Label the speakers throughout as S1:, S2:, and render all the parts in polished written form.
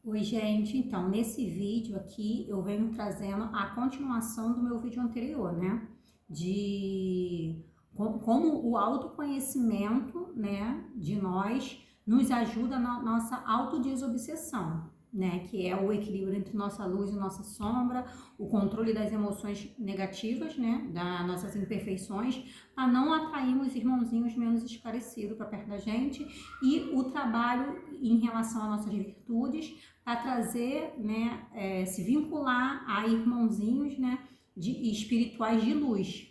S1: Oi, gente. Então, nesse vídeo aqui eu venho trazendo a continuação do meu vídeo anterior, né? De como o autoconhecimento, né, de nós nos ajuda na nossa autodesobsessão, né? Que é o equilíbrio entre nossa luz e nossa sombra, o controle das emoções negativas, né, das nossas imperfeições, para não atrairmos irmãozinhos menos esclarecidos para perto da gente, e o trabalho em relação às nossas virtudes, para trazer, né, se vincular a irmãozinhos, né, espirituais de luz.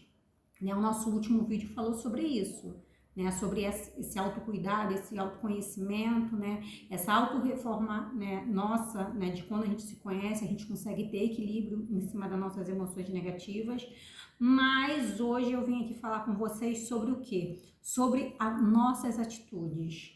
S1: Né? O nosso último vídeo falou sobre isso, né, sobre esse autocuidado, esse autoconhecimento, né, essa autorreforma, né, nossa, né, de quando a gente se conhece, a gente consegue ter equilíbrio em cima das nossas emoções negativas. Mas hoje eu vim aqui falar com vocês sobre o quê? Sobre as nossas atitudes,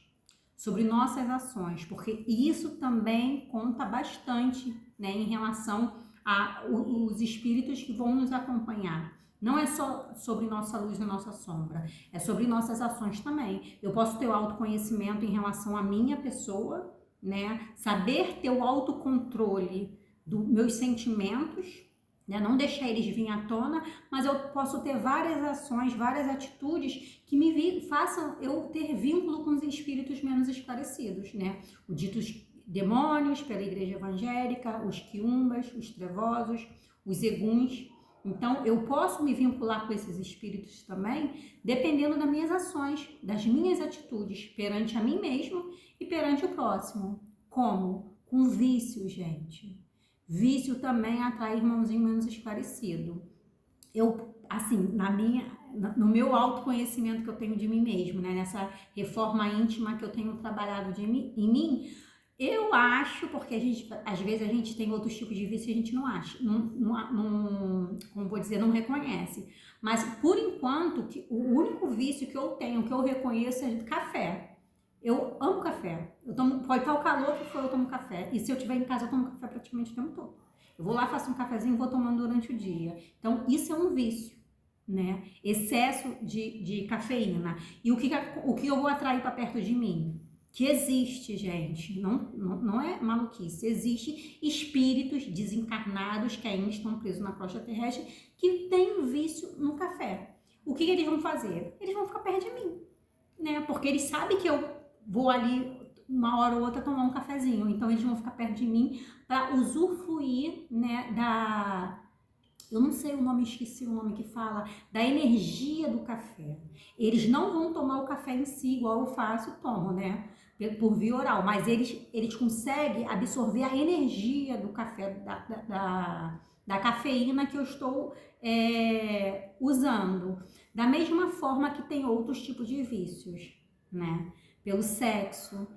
S1: sobre nossas ações, porque isso também conta bastante, né, em relação aos espíritos que vão nos acompanhar. Não é só sobre nossa luz e nossa sombra, é sobre nossas ações também. Eu posso ter o autoconhecimento em relação à minha pessoa, né, saber ter o autocontrole dos meus sentimentos, né, não deixar eles virem à tona, mas eu posso ter várias ações, várias atitudes que me façam eu ter vínculo com os espíritos menos esclarecidos, né? Os ditos demônios pela igreja evangélica, os quiumbas, os trevosos, os eguns. Então, eu posso me vincular com esses espíritos também, dependendo das minhas ações, das minhas atitudes perante a mim mesmo e perante o próximo. Como? Com vício, gente. Vício também atrai irmãozinho menos esclarecido. Eu, assim, no meu autoconhecimento que eu tenho de mim mesmo, né, nessa reforma íntima que eu tenho trabalhado em mim, eu acho, porque às vezes a gente tem outros tipos de vício e a gente não acha, como vou dizer, não reconhece. Mas por enquanto, o único vício que eu tenho, que eu reconheço é de café. Eu amo café. Pode estar o calor que for, eu tomo café. E se eu estiver em casa, eu tomo café praticamente o tempo todo. Eu vou lá, faço um cafezinho e vou tomando durante o dia. Então, isso é um vício, né? Excesso de cafeína. E o que eu vou atrair para perto de mim? Que existe, gente, não é maluquice, existe espíritos desencarnados que ainda estão presos na crosta terrestre que têm vício no café. O que eles vão fazer? Eles vão ficar perto de mim, né? Porque eles sabem que eu vou ali uma hora ou outra tomar um cafezinho, então eles vão ficar perto de mim para usufruir, né, eu não sei o nome, esqueci o nome que fala, da energia do café. Eles não vão tomar o café em si, igual eu faço, tomo, né? Por via oral, mas eles conseguem absorver a energia do café, da cafeína que eu estou usando. Da mesma forma que tem outros tipos de vícios, né? Pelo sexo,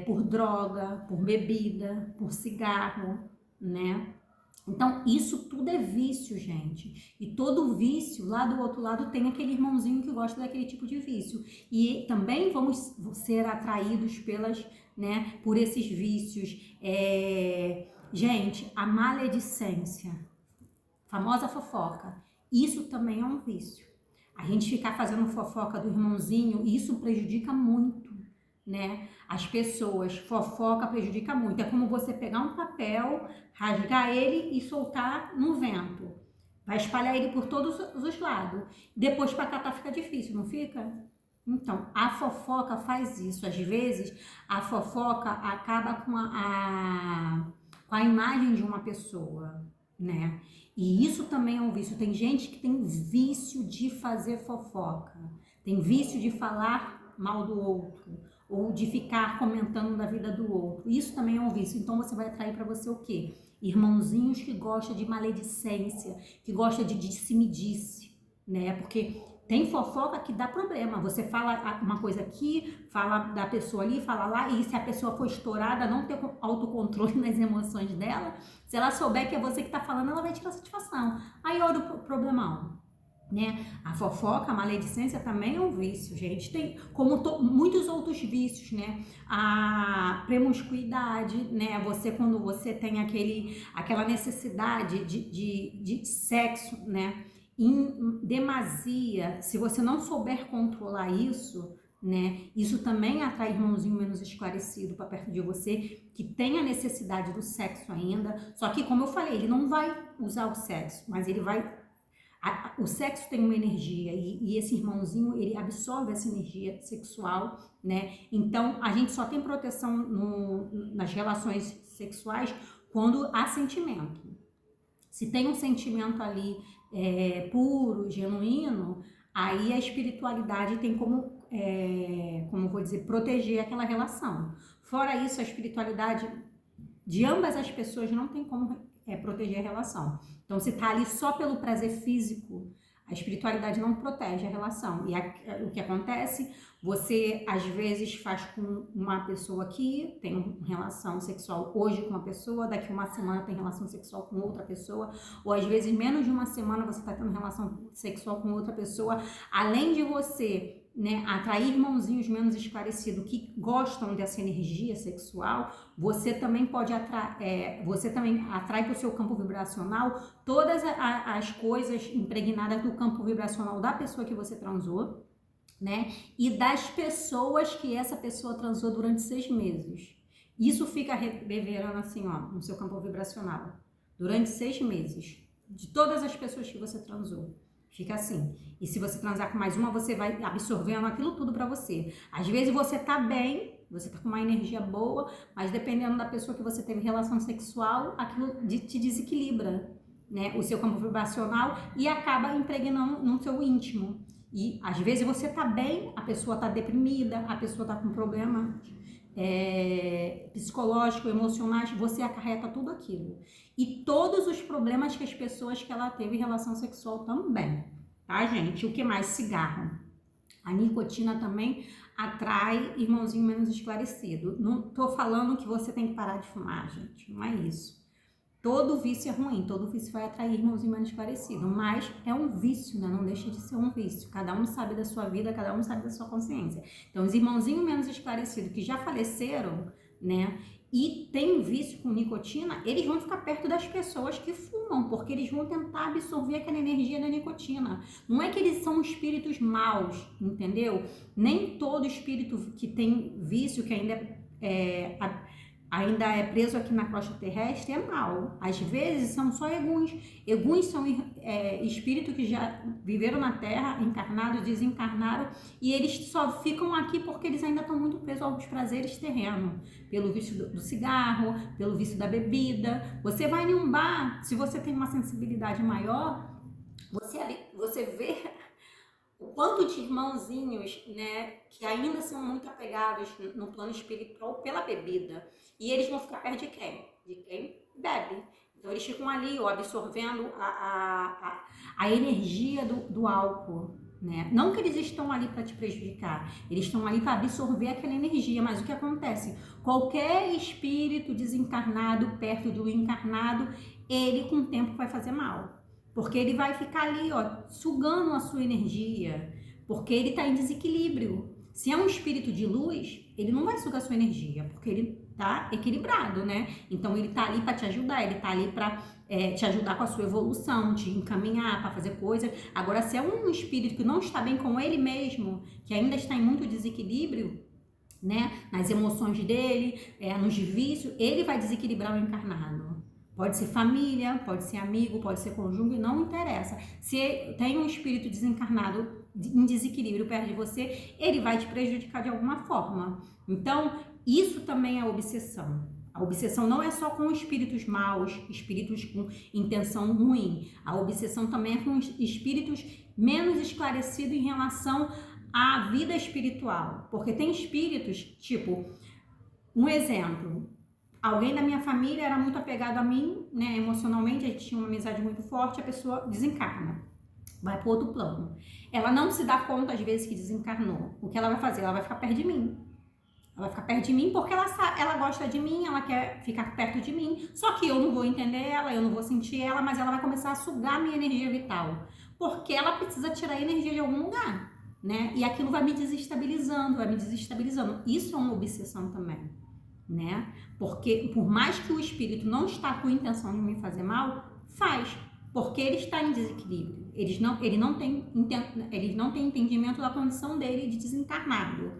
S1: por droga, por bebida, por cigarro, né? Então, isso tudo é vício, gente. E todo vício, lá do outro lado, tem aquele irmãozinho que gosta daquele tipo de vício. E também vamos ser atraídos por esses vícios. Gente, a maledicência, famosa fofoca, isso também é um vício. A gente ficar fazendo fofoca do irmãozinho, isso prejudica muito, né? As pessoas, fofoca prejudica muito. É como você pegar um papel, rasgar ele e soltar no vento. Vai espalhar ele por todos os lados. Depois para catar fica difícil, não fica? Então, a fofoca faz isso. Às vezes, a fofoca acaba com a imagem de uma pessoa, né? E isso também é um vício. Tem gente que tem vício de fazer fofoca. Tem vício de falar mal do outro ou de ficar comentando da vida do outro. Isso também é um vício. Então você vai atrair para você o quê? Irmãozinhos que gostam de maledicência, que gostam de disse-me-disse, né? Porque tem fofoca que dá problema. Você fala uma coisa aqui, fala da pessoa ali, fala lá, e se a pessoa for estourada, não ter autocontrole nas emoções dela, se ela souber que é você que está falando, ela vai tirar satisfação. Aí olha o problemão, né? A fofoca, a maledicência também é um vício, gente. Tem, como muitos outros vícios, né? A promiscuidade, né? Quando você tem aquela necessidade de sexo, né? Em demasia, se você não souber controlar isso, né? Isso também atrai irmãozinho menos esclarecido para perto de você, que tem a necessidade do sexo ainda. Só que, como eu falei, ele não vai usar o sexo, mas ele vai... O sexo tem uma energia e esse irmãozinho, ele absorve essa energia sexual, né? Então, a gente só tem proteção nas relações sexuais quando há sentimento. Se tem um sentimento ali puro, genuíno, aí a espiritualidade tem como vou dizer, proteger aquela relação. Fora isso, a espiritualidade de ambas as pessoas não tem como proteger a relação. Então, se tá ali só pelo prazer físico, a espiritualidade não protege a relação. E o que acontece, você às vezes faz com uma pessoa aqui, tem uma relação sexual hoje com uma pessoa, daqui uma semana tem relação sexual com outra pessoa, ou às vezes menos de uma semana você está tendo relação sexual com outra pessoa, além de você, né, atrair irmãozinhos menos esclarecidos que gostam dessa energia sexual, você também pode você também atrai para o seu campo vibracional todas as coisas impregnadas do campo vibracional da pessoa que você transou, né, e das pessoas que essa pessoa transou durante 6 meses. Isso fica reverberando assim, ó, no seu campo vibracional, durante 6 meses, de todas as pessoas que você transou. Fica assim. E se você transar com mais uma, você vai absorvendo aquilo tudo pra você. Às vezes você tá bem, você tá com uma energia boa, mas dependendo da pessoa que você teve relação sexual, aquilo te desequilibra, né? O seu campo vibracional e acaba impregnando no seu íntimo. E às vezes você tá bem, a pessoa tá deprimida, a pessoa tá com problema psicológico, emocionais, você acarreta tudo aquilo. E todos os problemas que as pessoas que ela teve relação sexual também, tá, gente? O que mais? Cigarro. A nicotina também atrai irmãozinho menos esclarecido. Não tô falando que você tem que parar de fumar, gente, não é isso. Todo vício é ruim, todo vício vai atrair irmãozinho menos esclarecido, mas é um vício, né? Não deixa de ser um vício. Cada um sabe da sua vida, cada um sabe da sua consciência. Então, os irmãozinhos menos esclarecidos que já faleceram, né? E tem vício com nicotina, eles vão ficar perto das pessoas que fumam, porque eles vão tentar absorver aquela energia da nicotina. Não é que eles são espíritos maus, entendeu? Nem todo espírito que tem vício, que ainda é preso aqui na crosta terrestre, é mal. Às vezes são só eguns. Eguns são espíritos que já viveram na Terra, encarnados, desencarnaram, e eles só ficam aqui porque eles ainda estão muito presos aos prazeres terrenos, pelo vício do cigarro, pelo vício da bebida. Você vai em um bar, se você tem uma sensibilidade maior, você vê o quanto de irmãozinhos, né, que ainda são muito apegados no plano espiritual pela bebida. E eles vão ficar perto de quem? De quem bebe. Então eles ficam ali, ó, absorvendo a energia do álcool, né? Não que eles estão ali para te prejudicar, eles estão ali para absorver aquela energia. Mas o que acontece? Qualquer espírito desencarnado perto do encarnado, ele com o tempo vai fazer mal. Porque ele vai ficar ali, ó, sugando a sua energia, porque ele está em desequilíbrio. Se é um espírito de luz, ele não vai sugar a sua energia, porque ele tá equilibrado, né? Então ele tá ali para te ajudar, ele tá ali para te ajudar com a sua evolução, te encaminhar para fazer coisas. Agora, se é um espírito que não está bem com ele mesmo, que ainda está em muito desequilíbrio, né? Nas emoções dele, nos vícios, ele vai desequilibrar o encarnado. Pode ser família, pode ser amigo, pode ser cônjuge, não interessa. Se tem um espírito desencarnado em desequilíbrio perto de você, ele vai te prejudicar de alguma forma. Então, isso também é obsessão. A obsessão não é só com espíritos maus, espíritos com intenção ruim. A obsessão também é com espíritos menos esclarecidos em relação à vida espiritual. Porque tem espíritos, tipo, um exemplo... Alguém da minha família era muito apegado a mim, né, emocionalmente, a gente tinha uma amizade muito forte, a pessoa desencarna, vai para outro plano. Ela não se dá conta, às vezes, que desencarnou. O que ela vai fazer? Ela vai ficar perto de mim. Ela vai ficar perto de mim porque ela gosta de mim, ela quer ficar perto de mim. Só que eu não vou entender ela, eu não vou sentir ela, mas ela vai começar a sugar a minha energia vital. Porque ela precisa tirar energia de algum lugar, né? E aquilo vai me desestabilizando, vai me desestabilizando. Isso é uma obsessão também, né? Porque por mais que o espírito não está com intenção de me fazer mal, faz. porque ele está em desequilíbrio. Ele não tem entendimento da condição dele de desencarnado.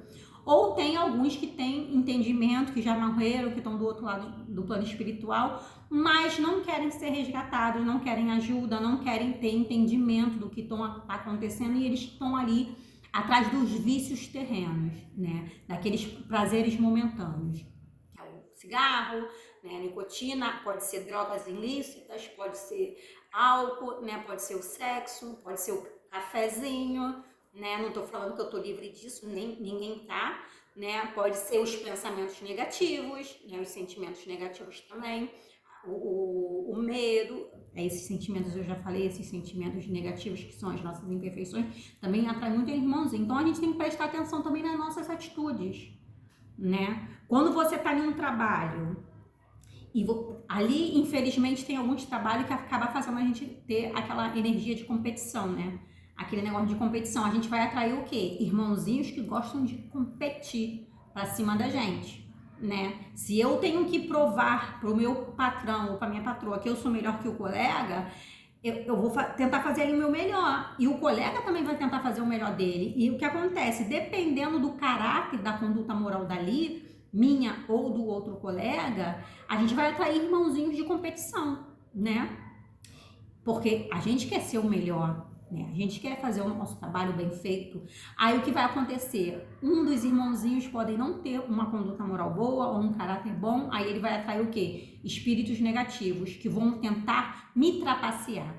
S1: Ou tem alguns que têm entendimento, que já morreram, que estão do outro lado do plano espiritual, mas não querem ser resgatados, não querem ajuda, não querem ter entendimento do que está acontecendo, e eles estão ali atrás dos vícios terrenos, né? Daqueles prazeres momentâneos. Que é o cigarro, né? A nicotina, pode ser drogas ilícitas, pode ser álcool, né? Pode ser o sexo, pode ser o cafezinho, né? Não estou falando que eu estou livre disso, nem ninguém tá, né? Pode ser os pensamentos negativos, né? Os sentimentos negativos também, o medo, esses sentimentos, eu já falei, esses sentimentos negativos que são as nossas imperfeições, também atraem muito irmãozinho. Então a gente tem que prestar atenção também nas nossas atitudes, né? Quando você está em um trabalho e ali, infelizmente, tem alguns trabalhos que acaba fazendo a gente ter aquela energia de competição, né? Aquele negócio de competição. A gente vai atrair o quê? Irmãozinhos que gostam de competir pra cima da gente, né? Se eu tenho que provar pro meu patrão ou pra minha patroa que eu sou melhor que o colega, eu vou tentar fazer ali o meu melhor. E o colega também vai tentar fazer o melhor dele. E o que acontece? Dependendo do caráter, da conduta moral dali, minha ou do outro colega, a gente vai atrair irmãozinhos de competição, né? Porque a gente quer ser o melhor, né? A gente quer fazer o nosso trabalho bem feito. Aí o que vai acontecer? Um dos irmãozinhos podem não ter uma conduta moral boa ou um caráter bom, aí ele vai atrair o quê? Espíritos negativos que vão tentar me trapacear,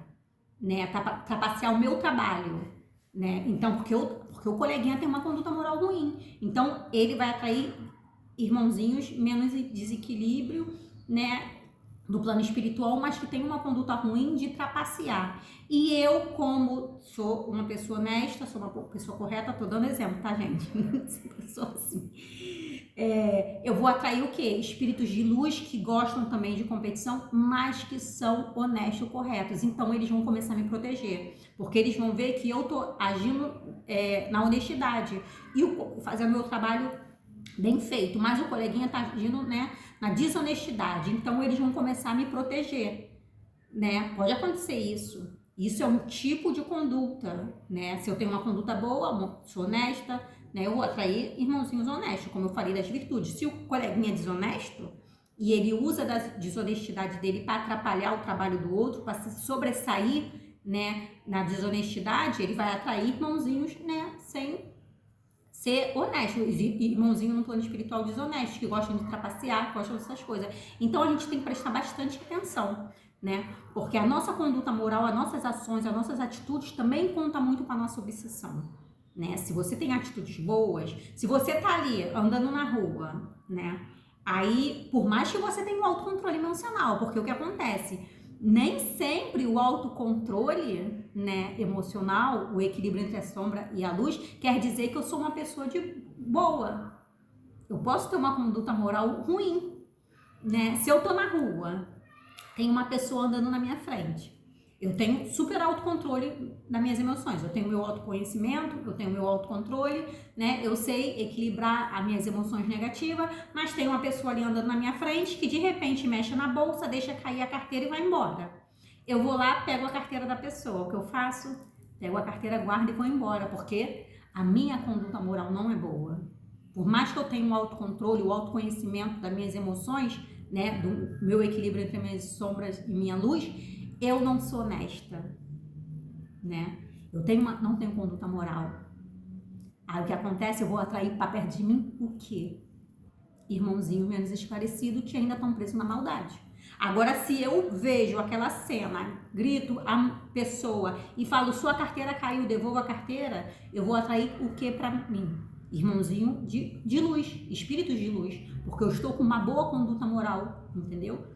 S1: né? Trapacear o meu trabalho, né? Então, porque o coleguinha tem uma conduta moral ruim. Então, ele vai atrair irmãozinhos menos desequilíbrio, né? Do plano espiritual, mas que tem uma conduta ruim de trapacear. E eu, como sou uma pessoa honesta, sou uma pessoa correta, tô dando exemplo, tá, gente? Sempre sou assim. Eu vou atrair o quê? Espíritos de luz que gostam também de competição, mas que são honestos, corretos. Então, eles vão começar a me proteger, porque eles vão ver que eu tô agindo na honestidade e fazendo meu trabalho bem feito, mas o coleguinha tá agindo, né, na desonestidade, então eles vão começar a me proteger, né? Pode acontecer isso. Isso é um tipo de conduta, né? Se eu tenho uma conduta boa, sou honesta, né, eu vou atrair irmãozinhos honestos, como eu falei das virtudes. Se o coleguinha é desonesto e ele usa da desonestidade dele para atrapalhar o trabalho do outro, para se sobressair, né, na desonestidade, ele vai atrair irmãozinhos, né, sem ser honesto, irmãozinho no plano espiritual desonesto, que gostam de trapacear, que gostam dessas coisas. Então a gente tem que prestar bastante atenção, né? Porque a nossa conduta moral, as nossas ações, as nossas atitudes também conta muito com a nossa obsessão, né? Se você tem atitudes boas, se você tá ali andando na rua, né? Aí, por mais que você tenha um autocontrole emocional, porque o que acontece? Nem sempre o autocontrole, né, emocional, o equilíbrio entre a sombra e a luz, quer dizer que eu sou uma pessoa de boa. Eu posso ter uma conduta moral ruim, né? Se eu tô na rua, tem uma pessoa andando na minha frente, eu tenho super autocontrole das minhas emoções, eu tenho meu autoconhecimento, eu tenho meu autocontrole, né? Eu sei equilibrar as minhas emoções negativas, mas tem uma pessoa ali andando na minha frente que de repente mexe na bolsa, deixa cair a carteira e vai embora. Eu vou lá, pego a carteira da pessoa, o que eu faço? Pego a carteira, guardo e vou embora, porque a minha conduta moral não é boa. Por mais que eu tenha um autocontrole, o autoconhecimento das minhas emoções, né, do meu equilíbrio entre minhas sombras e minha luz, eu não sou honesta, né? Eu não tenho conduta moral. Aí o que acontece? Eu vou atrair para perto de mim o quê? Irmãozinho menos esclarecido que ainda estão presos na maldade. Agora, se eu vejo aquela cena, grito a pessoa e falo, sua carteira caiu, devolva a carteira, eu vou atrair o que para mim? Irmãozinho de luz, espíritos de luz, porque eu estou com uma boa conduta moral, entendeu?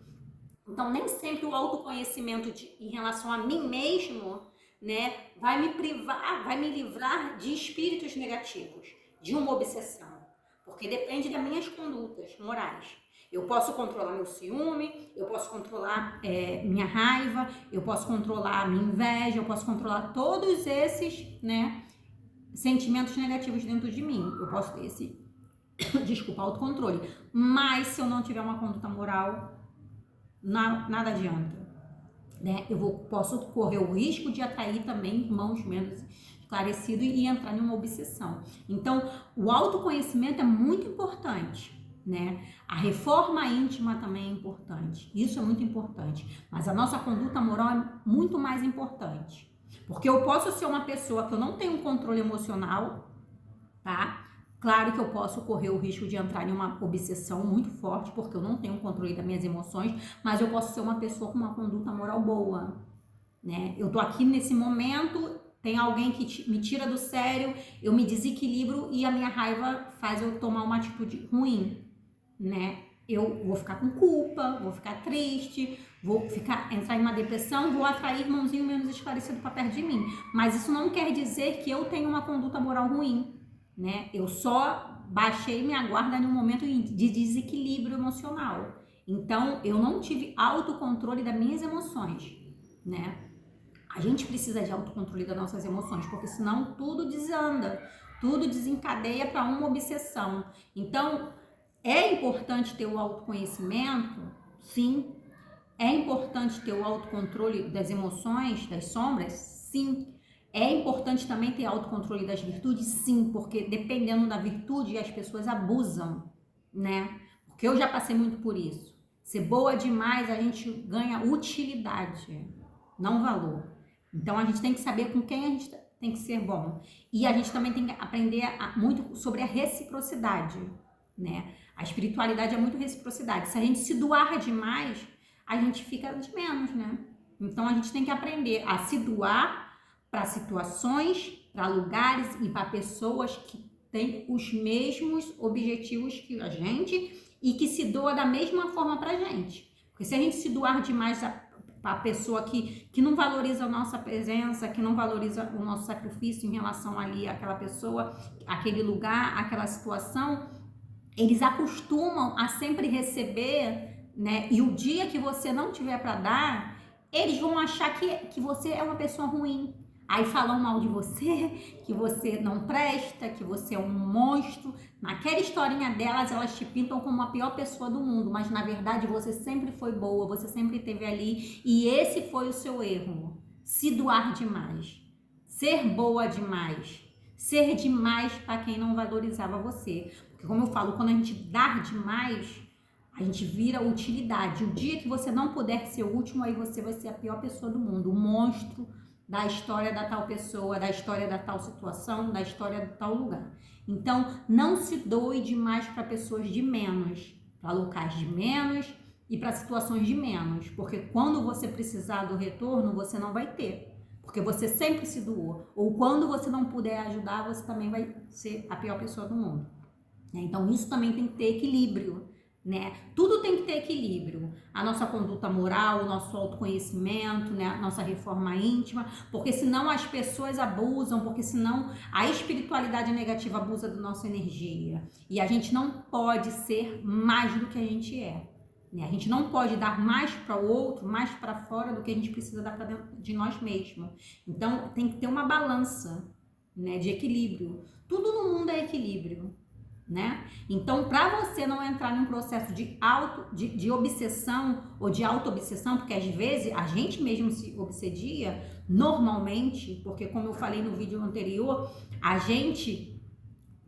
S1: Então, nem sempre o autoconhecimento em relação a mim mesmo, né, vai me privar, vai me livrar de espíritos negativos, de uma obsessão, porque depende das minhas condutas morais. Eu posso controlar meu ciúme, eu posso controlar minha raiva, eu posso controlar minha inveja, eu posso controlar todos esses, né, sentimentos negativos dentro de mim. Eu posso ter esse, desculpa, autocontrole. Mas se eu não tiver uma conduta moral, nada adianta. né? Posso correr o risco de atrair também irmãos menos esclarecidos e entrar em uma obsessão. Então, o autoconhecimento é muito importante, né? A reforma íntima também é importante. Isso é muito importante. Mas a nossa conduta moral é muito mais importante. Porque eu posso ser uma pessoa que eu não tenho um controle emocional, tá? Claro que eu posso correr o risco de entrar em uma obsessão muito forte, porque eu não tenho um controle das minhas emoções, mas eu posso ser uma pessoa com uma conduta moral boa, né? Eu tô aqui nesse momento, tem alguém que me tira do sério, eu me desequilibro e a minha raiva faz eu tomar uma atitude ruim, né? Eu vou ficar com culpa, vou ficar triste, entrar em uma depressão, vou atrair irmãozinho menos esclarecido para perto de mim. Mas isso não quer dizer que eu tenho uma conduta moral ruim, né? Eu só baixei minha guarda em um momento de desequilíbrio emocional. Então, eu não tive autocontrole das minhas emoções, né? A gente precisa de autocontrole das nossas emoções, porque senão tudo desanda, tudo desencadeia para uma obsessão. Então, é importante ter o autoconhecimento? Sim. É importante ter o autocontrole das emoções, das sombras? Sim. É importante também ter autocontrole das virtudes? Sim, porque dependendo da virtude, as pessoas abusam, né? Porque eu já passei muito por isso. Ser boa demais, a gente ganha utilidade, não valor. Então, a gente tem que saber com quem a gente tem que ser bom. E a gente também tem que aprender muito sobre a reciprocidade, né? A espiritualidade é muito reciprocidade. Se a gente se doar demais, a gente fica de menos, né? Então, a gente tem que aprender a se doar para situações, para lugares e para pessoas que têm os mesmos objetivos que a gente e que se doa da mesma forma para a gente. Porque se a gente se doar demais para a pessoa que não valoriza a nossa presença, que não valoriza o nosso sacrifício em relação ali àquela pessoa, aquele lugar, aquela situação, eles acostumam a sempre receber, né? E o dia que você não tiver para dar, eles vão achar que você é uma pessoa ruim. Aí falam mal de você, que você não presta, que você é um monstro. Naquela historinha delas, elas te pintam como a pior pessoa do mundo, mas na verdade você sempre foi boa, você sempre esteve ali e esse foi o seu erro. Se doar demais, ser boa demais, ser demais para quem não valorizava você. Porque como eu falo, quando a gente dá demais, a gente vira utilidade. O dia que você não puder ser o último, aí você vai ser a pior pessoa do mundo, o monstro da história da tal pessoa, da história da tal situação, da história de tal lugar. Então, não se doe demais para pessoas de menos, para locais de menos e para situações de menos, porque quando você precisar do retorno, você não vai ter, porque você sempre se doou. Ou quando você não puder ajudar, você também vai ser a pior pessoa do mundo. Então, isso também tem que ter equilíbrio, né? Tudo tem que ter equilíbrio. A nossa conduta moral, o nosso autoconhecimento, né? A nossa reforma íntima, porque senão as pessoas abusam, porque senão a espiritualidade negativa abusa da nossa energia. E a gente não pode ser mais do que a gente é, né? A gente não pode dar mais para o outro, mais para fora do que a gente precisa dar para dentro de nós mesmos. Então, tem que ter uma balança, né? De equilíbrio. Tudo no mundo é equilíbrio, né? Então, para você não entrar num processo de obsessão ou de auto-obsessão, porque às vezes a gente mesmo se obsedia, normalmente, porque como eu falei no vídeo anterior, a gente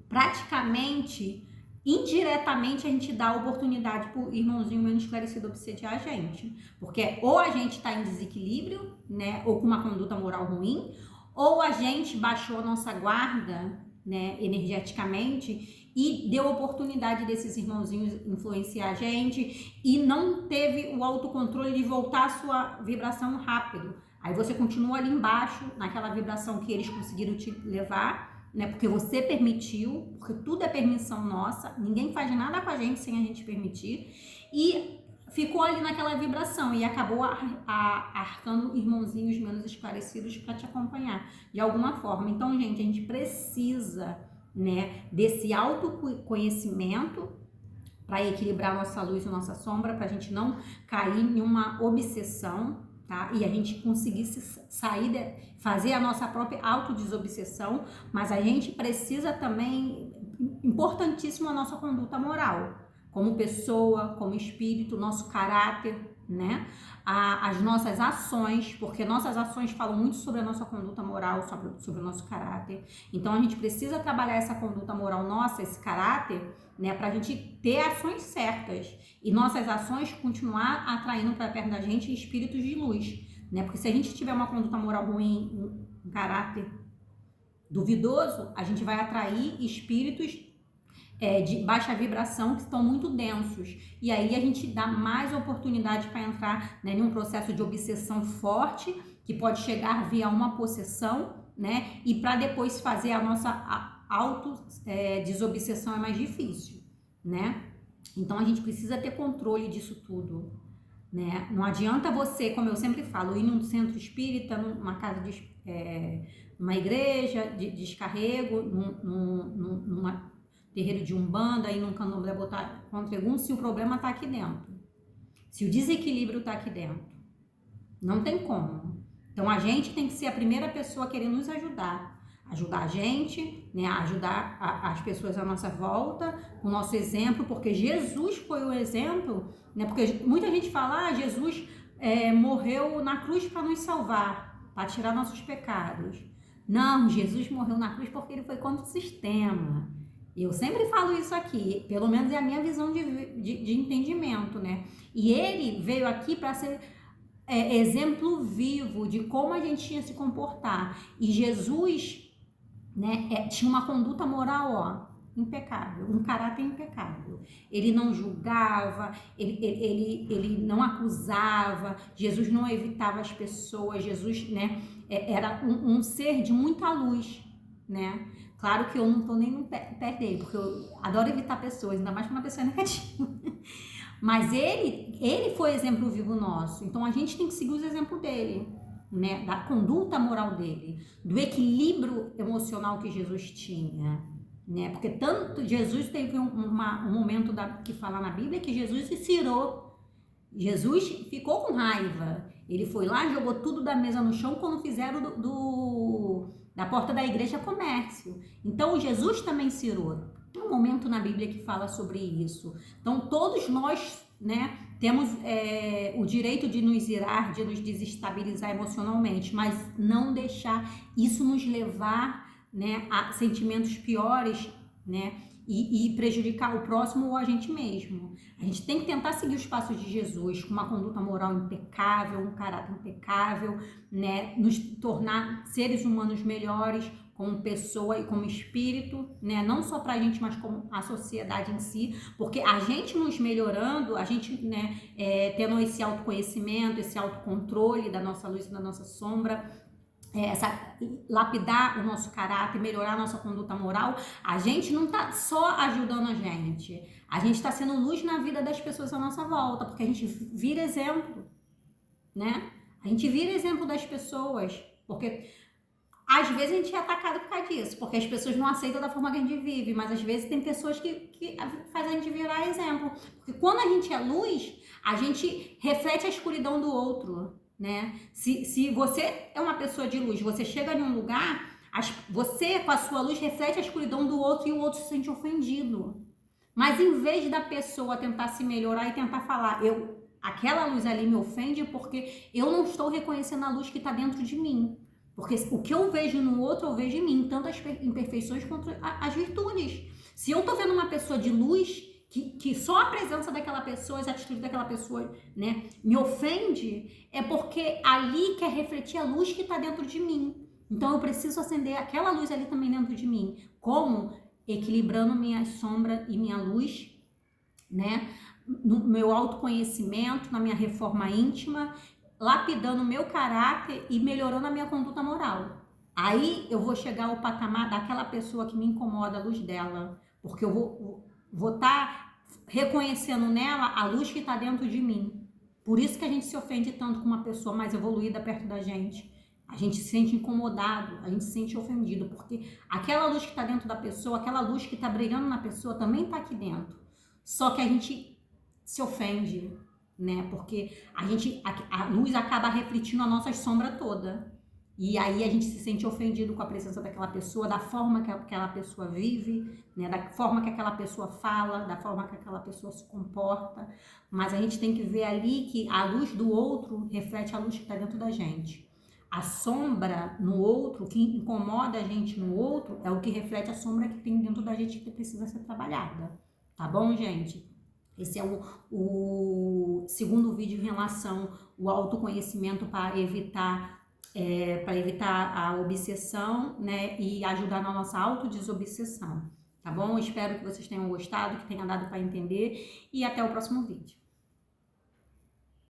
S1: praticamente, indiretamente, a gente dá oportunidade pro irmãozinho menos esclarecido obsediar a gente. Porque ou a gente está em desequilíbrio, né? Ou com uma conduta moral ruim, ou a gente baixou a nossa guarda, né, energeticamente, e deu oportunidade desses irmãozinhos influenciar a gente e não teve o autocontrole de voltar a sua vibração rápido. Aí você continua ali embaixo, naquela vibração que eles conseguiram te levar, né? Porque você permitiu, porque tudo é permissão nossa, ninguém faz nada com a gente sem a gente permitir, e ficou ali naquela vibração e acabou arcando irmãozinhos menos esclarecidos para te acompanhar de alguma forma. Então, gente, a gente precisa, né, desse autoconhecimento para equilibrar nossa luz e nossa sombra, para a gente não cair em uma obsessão, tá? E a gente conseguir sair, fazer a nossa própria autodesobsessão, mas a gente precisa também, importantíssimo, a nossa conduta moral, como pessoa, como espírito, nosso caráter, né? As nossas ações, porque nossas ações falam muito sobre a nossa conduta moral, sobre o nosso caráter. Então a gente precisa trabalhar essa conduta moral nossa, esse caráter, né, para a gente ter ações certas e nossas ações continuar atraindo para perto da gente espíritos de luz, né? Porque se a gente tiver uma conduta moral ruim, um caráter duvidoso, a gente vai atrair espíritos de baixa vibração que estão muito densos. E aí a gente dá mais oportunidade para entrar, né, em um processo de obsessão forte, que pode chegar via uma possessão, né? E para depois fazer a nossa desobsessão é mais difícil, né? Então a gente precisa ter controle disso tudo, né? Não adianta você, como eu sempre falo, ir num centro espírita, numa casa numa igreja de descarrego, numa terreiro de umbanda, ir num candomblé botar contra se o problema tá aqui dentro, se o desequilíbrio tá aqui dentro, não tem como. Então a gente tem que ser a primeira pessoa a querer nos ajudar a gente, né, ajudar as pessoas à nossa volta, o nosso exemplo, porque Jesus foi o exemplo, né? Porque muita gente fala, Jesus morreu na cruz para nos salvar, para tirar nossos pecados. Não, Jesus morreu na cruz porque ele foi contra o sistema. Eu sempre falo isso aqui, pelo menos é a minha visão de entendimento, né? E ele veio aqui para ser exemplo vivo de como a gente tinha que se comportar. E Jesus, né, tinha uma conduta moral, impecável, um caráter impecável. Ele não julgava, ele não acusava, Jesus não evitava as pessoas, Jesus, né, era um ser de muita luz, né? Claro que eu não tô nem perto dele, porque eu adoro evitar pessoas, ainda mais quando a pessoa é negativa. Mas ele foi exemplo vivo nosso, então a gente tem que seguir os exemplos dele, né? Da conduta moral dele, do equilíbrio emocional que Jesus tinha, né? Porque tanto Jesus teve um momento que fala na Bíblia que Jesus se irou. Jesus ficou com raiva. Ele foi lá e jogou tudo da mesa no chão quando fizeram da porta da igreja comércio. Então Jesus também se irou. Tem um momento na Bíblia que fala sobre isso. Então todos nós, né, temos o direito de nos irar, de nos desestabilizar emocionalmente, mas não deixar isso nos levar, né, a sentimentos piores, né, e prejudicar o próximo ou a gente mesmo. A gente tem que tentar seguir os passos de Jesus com uma conduta moral impecável, um caráter impecável, né, nos tornar seres humanos melhores como pessoa e como espírito, né, não só pra gente, mas como a sociedade em si, porque a gente nos melhorando, a gente, né, tendo esse autoconhecimento, esse autocontrole da nossa luz e da nossa sombra, lapidar o nosso caráter, melhorar a nossa conduta moral, a gente não tá só ajudando a gente está sendo luz na vida das pessoas à nossa volta, porque a gente vira exemplo, né? A gente vira exemplo das pessoas, porque às vezes a gente é atacado por causa disso, porque as pessoas não aceitam da forma que a gente vive, mas às vezes tem pessoas que fazem a gente virar exemplo, porque quando a gente é luz, a gente reflete a escuridão do outro, né? Se você é uma pessoa de luz, você chega em um lugar, você com a sua luz reflete a escuridão do outro e o outro se sente ofendido. Mas em vez da pessoa tentar se melhorar e tentar falar, aquela luz ali me ofende porque eu não estou reconhecendo a luz que está dentro de mim. Porque o que eu vejo no outro, eu vejo em mim, tanto as imperfeições quanto as virtudes. Se eu tô vendo uma pessoa de luz, que só a presença daquela pessoa, as atitudes daquela pessoa, né, me ofende, é porque ali quer refletir a luz que está dentro de mim. Então eu preciso acender aquela luz ali também dentro de mim. Como? Equilibrando minha sombra e minha luz, né, no meu autoconhecimento, na minha reforma íntima, lapidando o meu caráter e melhorando a minha conduta moral. Aí eu vou chegar ao patamar daquela pessoa que me incomoda a luz dela, porque eu vou estar reconhecendo nela a luz que está dentro de mim. Por isso que a gente se ofende tanto com uma pessoa mais evoluída perto da gente. A gente se sente incomodado, a gente se sente ofendido, porque aquela luz que está dentro da pessoa, aquela luz que está brilhando na pessoa também está aqui dentro. Só que a gente se ofende, né? Porque a luz acaba refletindo a nossa sombra toda. e aí a gente se sente ofendido com a presença daquela pessoa, da forma que aquela pessoa vive, né, da forma que aquela pessoa fala, da forma que aquela pessoa se comporta, mas a gente tem que ver ali que a luz do outro reflete a luz que está dentro da gente. A sombra no outro, que incomoda a gente no outro, é o que reflete a sombra que tem dentro da gente que precisa ser trabalhada. Tá bom, gente? Esse é o segundo vídeo em relação ao autoconhecimento para evitar a obsessão, né, e ajudar na nossa autodesobsessão, tá bom? Espero que vocês tenham gostado, que tenha dado para entender, e até o próximo vídeo.